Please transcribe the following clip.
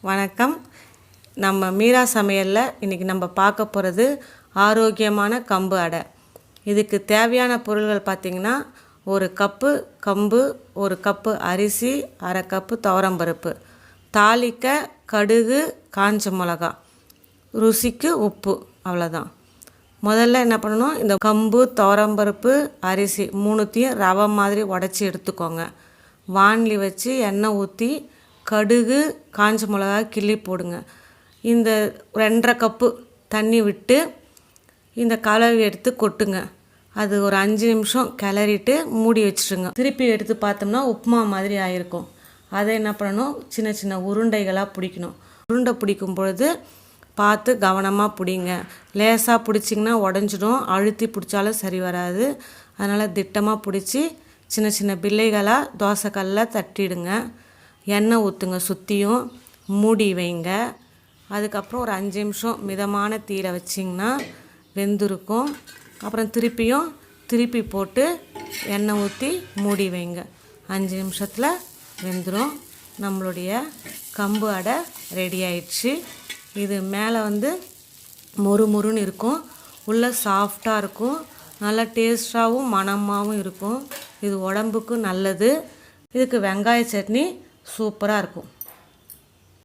வணக்கம். நம்ம மீரா சமையலில் இன்றைக்கி நம்ம பார்க்க போகிறது ஆரோக்கியமான கம்பு அடை. இதுக்கு தேவையான பொருள்கள் பார்த்திங்கன்னா, 1 கப்பு கம்பு, 1 கப்பு அரிசி, அரை கப்பு துவரம்பருப்பு, தாளிக்க கடுகு, காஞ்ச மிளகா, ருசிக்கு உப்பு, அவ்வளோதான். முதல்ல என்ன பண்ணணும், இந்த கம்பு, துவரம்பருப்பு, அரிசி 3த்தையும் ரவை மாதிரி உடச்சி எடுத்துக்கோங்க. வாணலி வச்சு எண்ணெய் ஊற்றி கடுகு, காஞ்ச மிளகா கிள்ளி போடுங்க. இந்த 2.5 கப்பு தண்ணி விட்டு இந்த கலவை எடுத்து கொட்டுங்க. அது ஒரு 5 நிமிஷம் கிளறிட்டு மூடி வச்சுருங்க. திருப்பி எடுத்து பார்த்தோம்னா உப்புமா மாதிரி ஆகிருக்கும். அதை என்ன பண்ணணும், சின்ன சின்ன உருண்டைகளாக பிடிக்கணும். உருண்டை பிடிக்கும் பொழுது பார்த்து கவனமாக பிடிங்க. லேசாக பிடிச்சிங்கன்னா உடஞ்சிடும், அழுத்தி பிடிச்சாலும் சரி வராது. அதனால் திட்டமாக பிடிச்சி சின்ன சின்ன பிள்ளைகளாக தோசைக்கல்லில் தட்டிடுங்க. எண்ணெய் ஊற்றுங்க, சுற்றியும் மூடி வைங்க. அதுக்கப்புறம் ஒரு 5 நிமிஷம் மிதமான தீயில வச்சிங்கன்னா வெந்திருக்கும். அப்புறம் திருப்பி போட்டு எண்ணெய் ஊற்றி மூடி வைங்க. 5 நிமிஷத்தில் வெந்துடும். நம்மளுடைய கம்பு அடை ரெடி ஆயிடுச்சு. இது மேலே மொறுமொறுன்னு இருக்கும், உள்ளே சாஃப்டாக இருக்கும், நல்லா டேஸ்ட்டாகவும் மணமாகவும் இருக்கும். இது உடம்புக்கு நல்லது. இதுக்கு வெங்காய சட்னி சூப்பராக இருக்கும்.